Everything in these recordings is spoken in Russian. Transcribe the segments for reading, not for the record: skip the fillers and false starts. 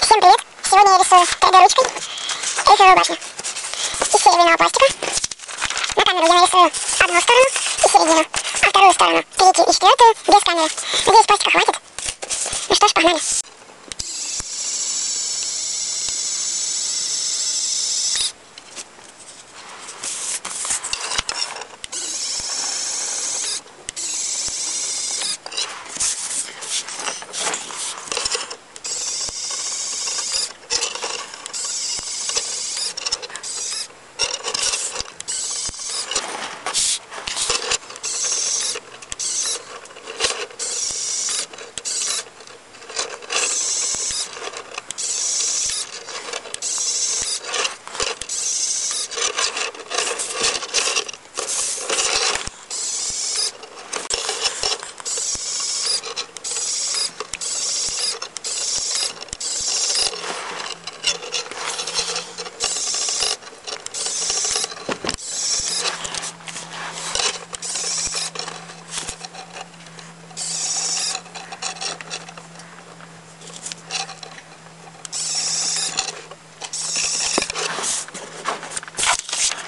Всем привет! Сегодня я рисую 3D-ручкой Эйфелеву башню из серебряного пластика. На камеру я нарисую одну сторону и середину, а вторую сторону, третью и четвертую без камеры. Надеюсь, пластика хватит. Ну что ж, погнали!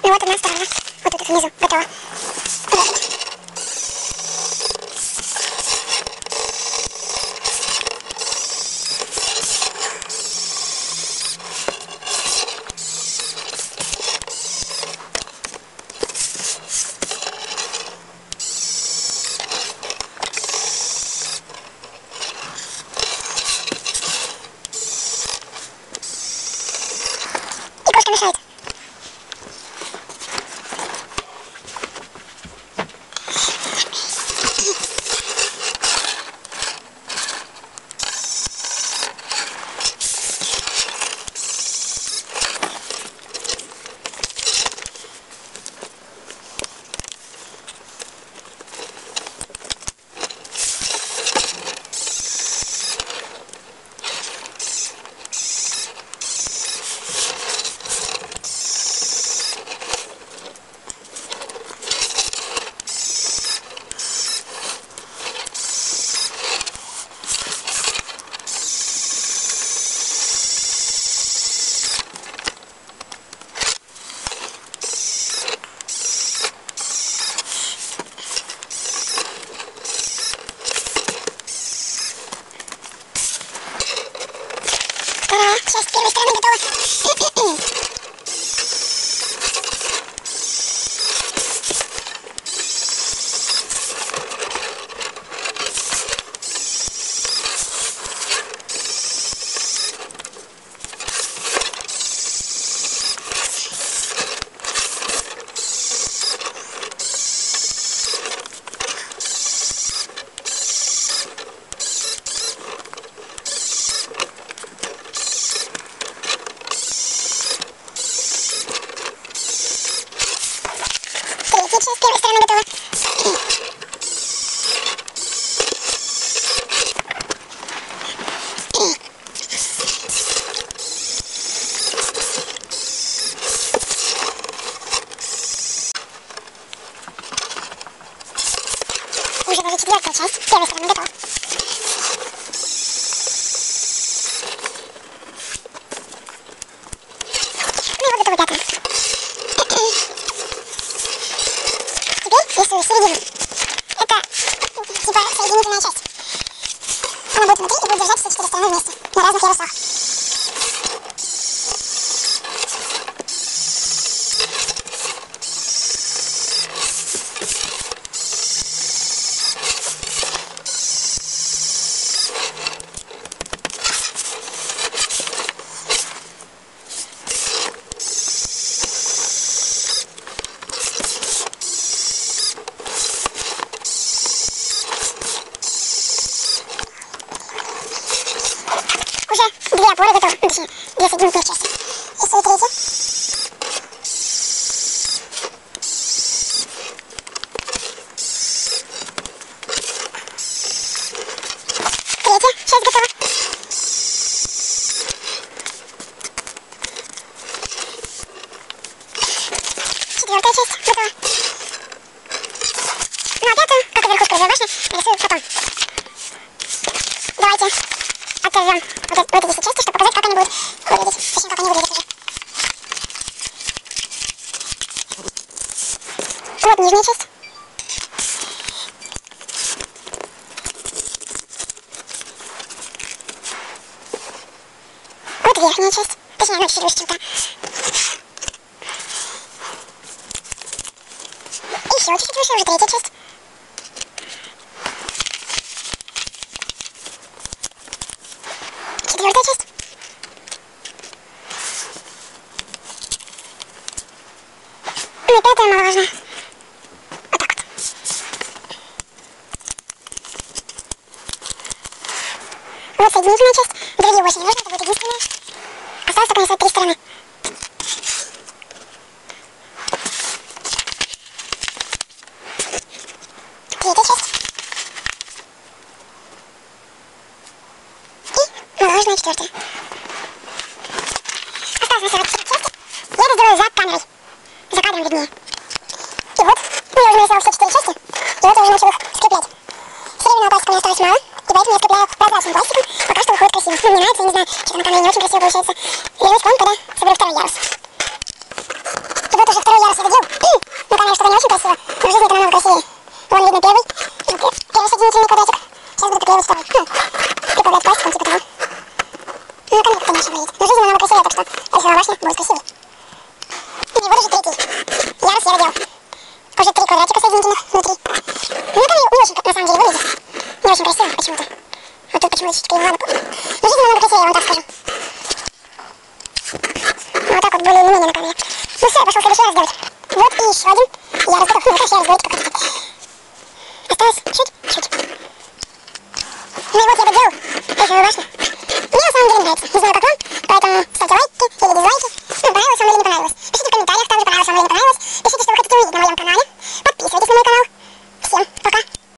Ну вот одна сторона, вот тут внизу, готово. И кошка мешает. Часть первой стороны готова. Часть первой стороны готова. Уже даже четвертая часть первой стороны готова. Ну и вот готова пятая. Рисую середину. Это типа соединительная часть. Она будет внутри и будет держать все четыре стороны вместе на разных ярусах. Две опоры готовы, точнее, две соединительные части. Рисую третью. Третья часть готова. Четвертая часть готова. Ну а пятую, как и верхушку первой башни, нарисую потом. Давайте оторвем вот эти все части, чтобы показать, как они будут верхняя часть. Точнее, она чуть выше, чем та. Еще чуть-чуть выше, уже третья часть. Четвертая часть. Ну и пятая маловажная. Вот так вот. Вот соединительная часть. Другие больше не нужно, это будет единственная. Осталось только нарисовать 3 стороны. Третья часть. И маловажная четвертая. Осталось нарисовать 3 части. Я это сделаю за камерой. За кадром виднее. И вот, я уже нарисовал все 4 части. И вот я уже начал их скреплять. Серебряного пластика мне осталось мало, и поэтому я скрепляю прозрачным пластиком. Пока что выходит красиво. Ну, мне нравится, я не знаю, что на камере не очень красиво получается. Вернусь к вам, когда соберу второй ярус. И вот уже второй ярус я доделал. На камере что-то не очень красиво, но в жизни это намного красивее. Вон видно первый соединительный квадратик. Сейчас буду приклеивать второй. Прикладывать пластиком типа того. Ну, на камере как-то не очень выглядит. Но в жизни намного красивее, так что рисовала башня будет красивее. И вот уже третий ярус я доделал. Уже 3 квадратика соединительных внутри. Ну, на камере не очень, на самом деле, выглядит. Не очень красиво почему-то. Вот тут почему-то чуть кривовато. Но жизнь намного красивее, я вам так скажу. Вот так вот более-менее на камере. Ну все, я пошел следующий раз делать. Вот и еще один. Я разберу. Ну, хорошо, я разберу, как это. Осталось чуть-чуть. Ну и вот я доделал рисовую башню. Мне на самом деле нравится. Не знаю, как вам, поэтому ставьте лайки или дизлайки. Ну, понравилось вам или не понравилось. Пишите в комментариях, также понравилось вам или не понравилось.